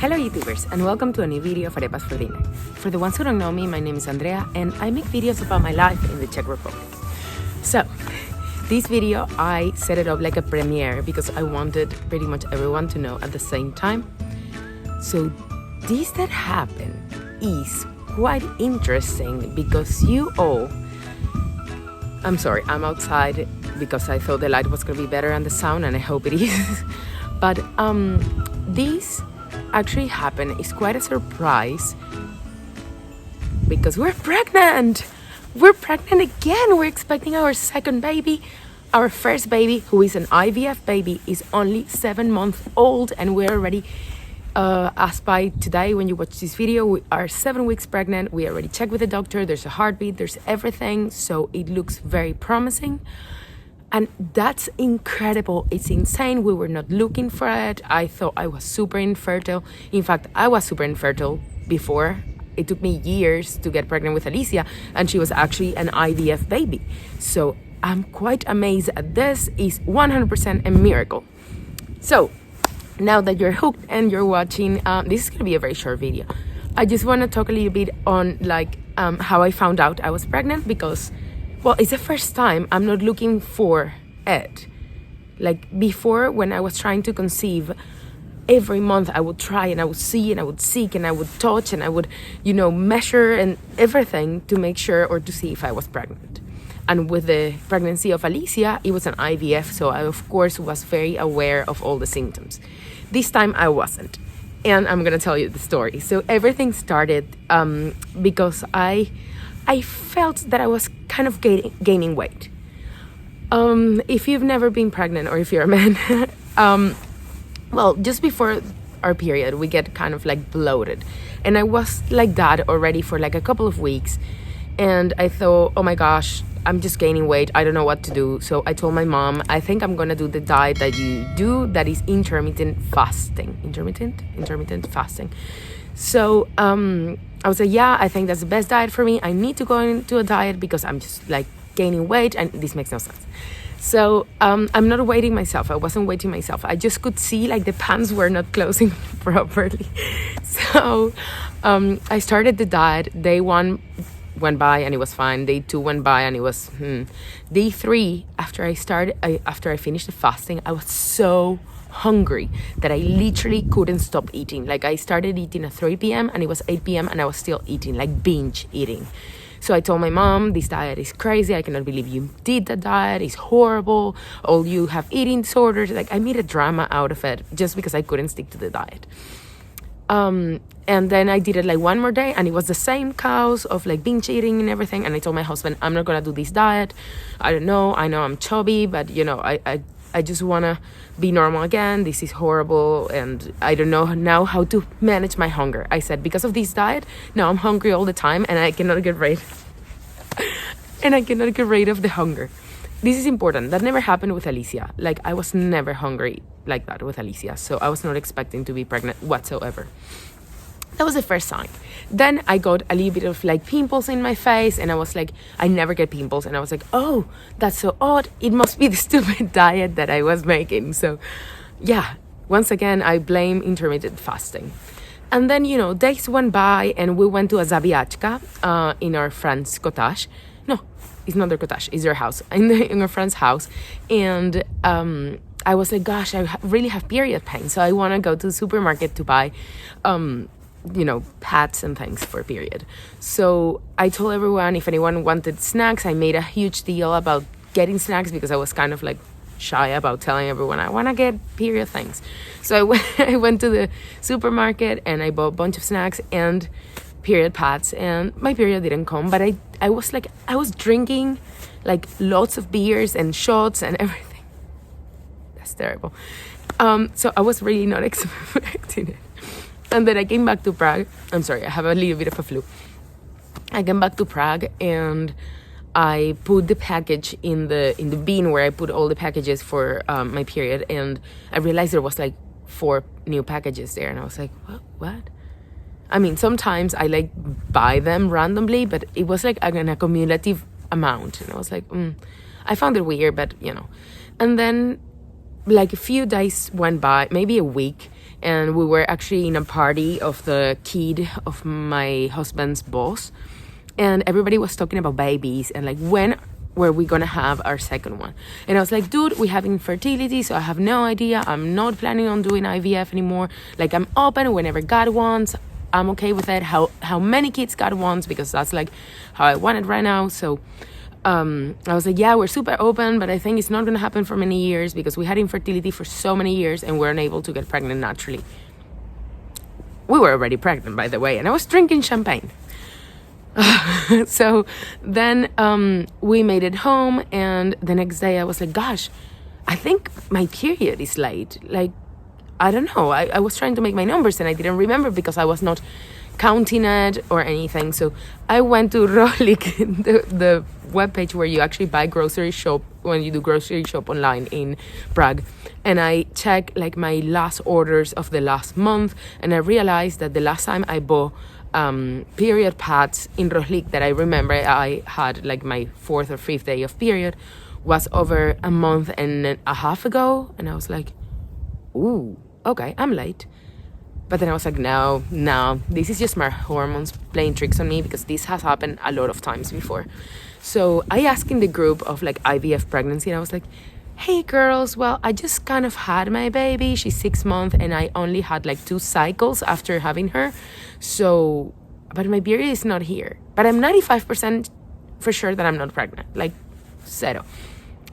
Hello YouTubers, and welcome to a new video of Arepas for Dinner. For the ones who don't know me, my name is Andrea and I make videos about my life in the Czech Republic. So, this video I set it up like a premiere because I wanted pretty much everyone to know at the same time. So this that happened is quite interesting because you all, I'm sorry, I'm outside because I thought the light was going to be better and the sound, and I hope it is. But this actually happened. It's quite a surprise because we're pregnant. We're pregnant again. We're expecting our second baby. Our first baby, who is an IVF baby, is only 7 months old, and we're already, as by today when you watch this video, we are 7 weeks pregnant. We already checked with the doctor. There's a heartbeat, there's everything, so it looks very promising. And that's incredible. It's insane. We were not looking for it. I thought I was super infertile. In fact, I was super infertile before. It took me years to get pregnant with Alicia, and she was actually an IVF baby. So I'm quite amazed at this. It's 100% a miracle. So now that you're hooked and you're watching, this is going to be a very short video. I just want to talk a little bit on how I found out I was pregnant because, well, it's the first time I'm not looking for it. Like before, when I was trying to conceive, every month I would try and I would see and I would seek and I would touch and I would, measure and everything to make sure or to see if I was pregnant. And with the pregnancy of Alicia, it was an IVF, so I of course was very aware of all the symptoms. This time I wasn't. And I'm gonna tell you the story. So everything started because I felt that I was kind of gaining weight. If you've never been pregnant or if you're a man, well, just before our period, we get kind of like bloated. And I was like that already for like a couple of weeks. And I thought, oh my gosh, I'm just gaining weight. I don't know what to do. So I told my mom, I think I'm gonna do the diet that you do, that is intermittent fasting. Intermittent fasting. So I was like, yeah, I think that's the best diet for me. I need to go into a diet because I'm just like gaining weight and this makes no sense. So I'm not weighting myself. I wasn't weighting myself. I just could see like the pants were not closing properly. So I started the diet. Day 1 went by and it was fine. Day 2 went by and it was Day 3, after I finished the fasting, I was so hungry that I literally couldn't stop eating. Like I started eating at 3 p.m. and it was 8 p.m. and I was still eating, like binge eating. So I told my mom, this diet is crazy. I cannot believe you did that diet. It's horrible. All you have eating disorders. Like I made a drama out of it just because I couldn't stick to the diet. And then I did it like one more day and it was the same chaos of like binge eating and everything. And I told my husband, I'm not gonna do this diet. I don't know. I know I'm chubby, but I just wanna be normal again. This is horrible and I don't know now how to manage my hunger. I said, because of this diet, now I'm hungry all the time and I cannot get rid of the hunger. This is important. That never happened with Alicia. Like I was never hungry like that with Alicia. So I was not expecting to be pregnant whatsoever. That was the first sign. Then I got a little bit of like pimples in my face and I was like, I never get pimples. And I was like, oh, that's so odd. It must be the stupid diet that I was making. So yeah, once again, I blame intermittent fasting. And then, days went by and we went to a zabiačka in our friend's cottage. No, it's not their cottage, it's their house, in our friend's house. And I was like, gosh, I really have period pain. So I want to go to the supermarket to buy pads and things for period. So I told everyone if anyone wanted snacks. I made a huge deal about getting snacks because I was kind of like shy about telling everyone I want to get period things. So I went to the supermarket and I bought a bunch of snacks and period pads, and my period didn't come, but I was drinking like lots of beers and shots and everything. That's terrible. So I was really not expecting it. And then I came back to Prague. I'm sorry, I have a little bit of a flu. I came back to Prague and I put the package in the bin where I put all the packages for my period, and I realized there was like 4 new packages there, and I was like, what? I mean, sometimes I like buy them randomly, but it was like an accumulative amount, and I was like, I found it weird, but And then like a few days went by, maybe a week, and we were actually in a party of the kid of my husband's boss, and everybody was talking about babies and like when were we gonna have our second one. And I was like, dude, we have infertility, so I have no idea. I'm not planning on doing IVF anymore. Like, I'm open whenever God wants. I'm okay with it. How many kids God wants, because that's like how I want it right now. So I was like, yeah, we're super open, but I think it's not gonna happen for many years because we had infertility for so many years and we're unable to get pregnant naturally. We were already pregnant, by the way, and I was drinking champagne. So then we made it home, and the next day I was like, gosh, I think my period is late. Like, I don't know. I was trying to make my numbers and I didn't remember because I was not counting it or anything. So I went to Rolik, the webpage where you actually buy grocery shop when you do grocery shop online in Prague, and I checked like my last orders of the last month, and I realized that the last time I bought period pads in Rolik that I remember I had like my 4th or 5th day of period was over a month and a half ago, and I was like, ooh, okay, I'm late. But then I was like, no, this is just my hormones playing tricks on me, because this has happened a lot of times before. So I asked in the group of like IVF pregnancy, and I was like, hey girls, well, I just kind of had my baby. She's 6 months and I only had like 2 cycles after having her. So, but my period is not here. But I'm 95% for sure that I'm not pregnant, like zero.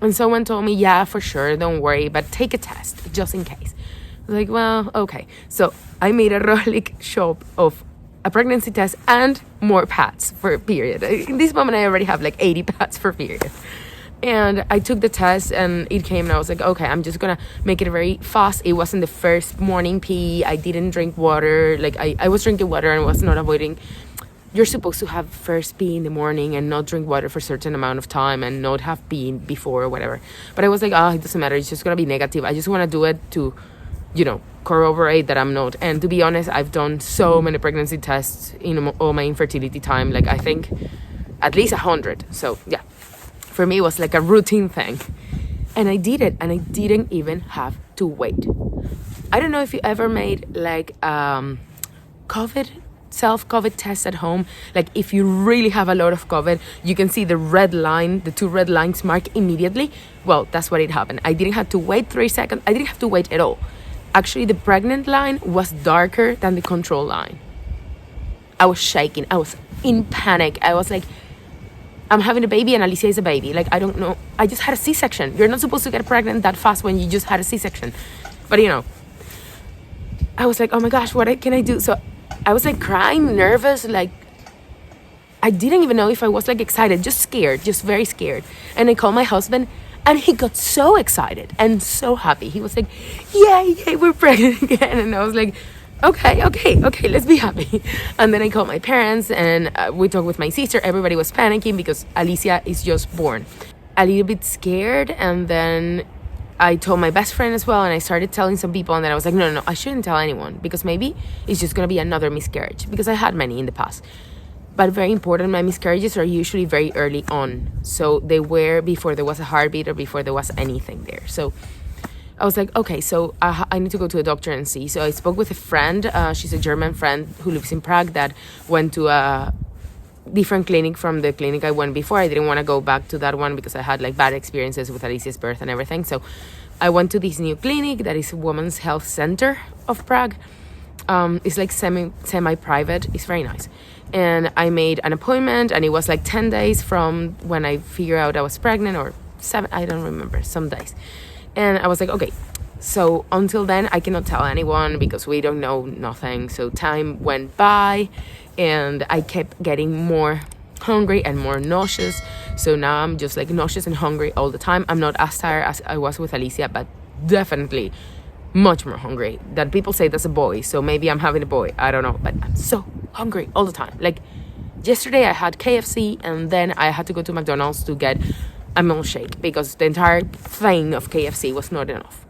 And someone told me, yeah, for sure, don't worry, but take a test just in case. I was like, well, okay. So I made a Rolik shop of a pregnancy test and more pads for period. In this moment, I already have like 80 pads for period. And I took the test and it came, and I was like, okay, I'm just gonna make it very fast. It wasn't the first morning pee. I didn't drink water. Like I was drinking water and was not avoiding. You're supposed to have first pee in the morning and not drink water for a certain amount of time and not have pee before or whatever. But I was like, it doesn't matter. It's just gonna be negative. I just want to do it to, corroborate that I'm not. And to be honest, I've done so many pregnancy tests in all my infertility time. Like I think at least 100. So yeah. For me, it was like a routine thing. And I did it, and I didn't even have to wait. I don't know if you ever made like self-COVID test at home. Like if you really have a lot of COVID, you can see the red line, the 2 red lines mark immediately. Well, that's what it happened. I didn't have to wait 3 seconds. I didn't have to wait at all. Actually, the pregnant line was darker than the control line. I was shaking. I was in panic. I was like, I'm having a baby and Alicia is a baby. Like, I don't know. I just had a C-section. You're not supposed to get pregnant that fast when you just had a C-section. But, I was like, oh my gosh, what can I do? So I was like crying, nervous. Like, I didn't even know if I was like excited, just scared, just very scared. And I called my husband and he got so excited and so happy. He was like, yay, we're pregnant again. And I was like, okay, let's be happy. And then I called my parents and we talked with my sister. Everybody was panicking because Alicia is just born. A little bit scared, and then I told my best friend as well, and I started telling some people, and then I was like, no, I shouldn't tell anyone because maybe it's just gonna be another miscarriage, because I had many in the past. But very important, my miscarriages are usually very early on. So they were before there was a heartbeat or before there was anything there. So I was like, okay, so I need to go to a doctor and see. So I spoke with a friend. She's a German friend who lives in Prague that went to a different clinic from the clinic I went before. I didn't want to go back to that one because I had like bad experiences with Alicia's birth and everything. So I went to this new clinic that is Women's Health Center of Prague. It's like semi-private. It's very nice. And I made an appointment, and it was like 10 days from when I figured out I was pregnant, or 7, I don't remember, some days. And I was like, okay, so until then, I cannot tell anyone because we don't know nothing. So time went by, and I kept getting more hungry and more nauseous. So now I'm just like nauseous and hungry all the time. I'm not as tired as I was with Alicia, but definitely much more hungry. That people say that's a boy, so maybe I'm having a boy. I don't know, but I'm so hungry all the time. Like yesterday I had KFC, and then I had to go to McDonald's to get a milkshake because the entire thing of KFC was not enough.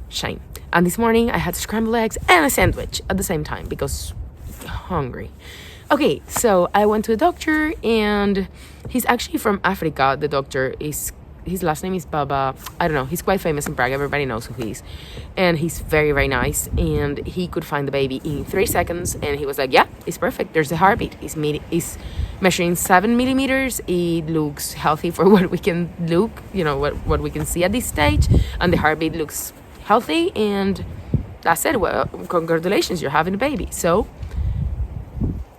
Shame. And this morning I had scrambled eggs and a sandwich at the same time because hungry. Okay, so I went to a doctor, and he's actually from Africa. The doctor is his last name is Baba. I don't know. He's quite famous in Prague. Everybody knows who he is. And he's very, very nice. And he could find the baby in 3 seconds. And he was like, yeah, it's perfect. There's a heartbeat. He's measuring 7 millimeters. It looks healthy for what we can look, what we can see at this stage. And the heartbeat looks healthy. And that's it. Well, congratulations, you're having a baby. So,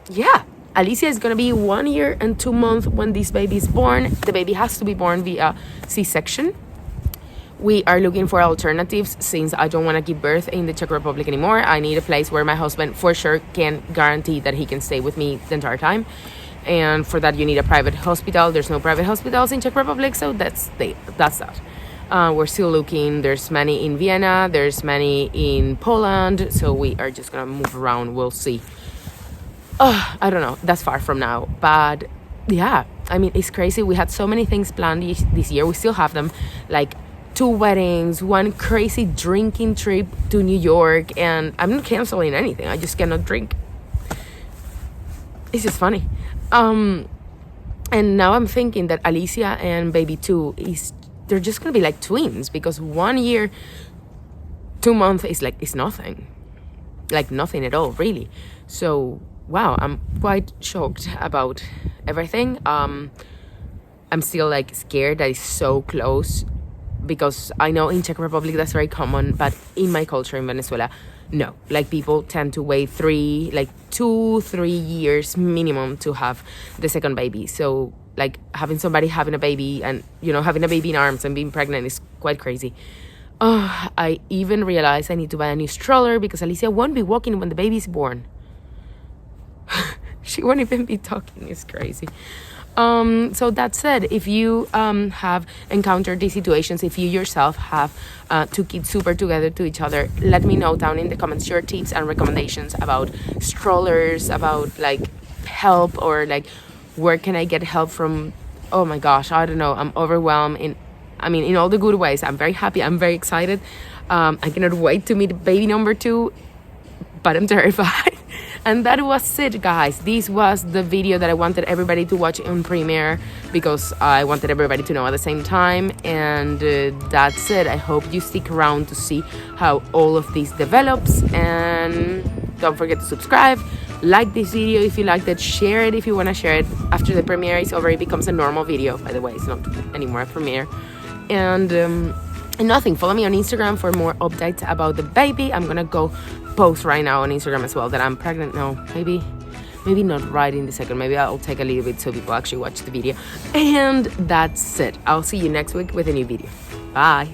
yeah. Alicia is going to be 1 year and 2 months when this baby is born. The baby has to be born via C-section. We are looking for alternatives since I don't want to give birth in the Czech Republic anymore. I need a place where my husband for sure can guarantee that he can stay with me the entire time. And for that, you need a private hospital. There's no private hospitals in Czech Republic, so that's that. We're still looking. There's many in Vienna. There's many in Poland. So we are just going to move around. We'll see. I don't know. That's far from now. But yeah, I mean, it's crazy. We had so many things planned this year. We still have them. Like 2 weddings, 1 crazy drinking trip to New York. And I'm not canceling anything. I just cannot drink. It's just funny. And now I'm thinking that Alicia and baby 2 they're just going to be like twins. Because 1 year, 2 months is nothing. Like nothing at all, really. So wow, I'm quite shocked about everything. I'm still like scared that it's so close, because I know in Czech Republic that's very common, but in my culture in Venezuela, no. Like people tend to wait 2-3 years minimum to have the second baby. So like having somebody having a baby and having a baby in arms and being pregnant is quite crazy. I even realized I need to buy a new stroller because Alicia won't be walking when the baby's born. She won't even be talking. It's crazy. So that said, if you have encountered these situations, if you yourself have 2 kids super together to each other, let me know down in the comments your tips and recommendations about strollers, about like help, or like where can I get help from. Oh my gosh, I don't know. I'm overwhelmed in all the good ways. I'm very happy. I'm very excited. I cannot wait to meet baby number 2, but I'm terrified. And that was it, guys. This was the video that I wanted everybody to watch in premiere because I wanted everybody to know at the same time. And that's it. I hope you stick around to see how all of this develops. And don't forget to subscribe. Like this video if you liked it. Share it if you want to share it. After the premiere is over, it becomes a normal video. By the way, it's not anymore a premiere. And nothing. Follow me on Instagram for more updates about the baby. I'm gonna go post right now on Instagram as well that I'm pregnant. No, maybe not right in the second. Maybe I'll take a little bit so people actually watch the video. And that's it. I'll see you next week with a new video. Bye.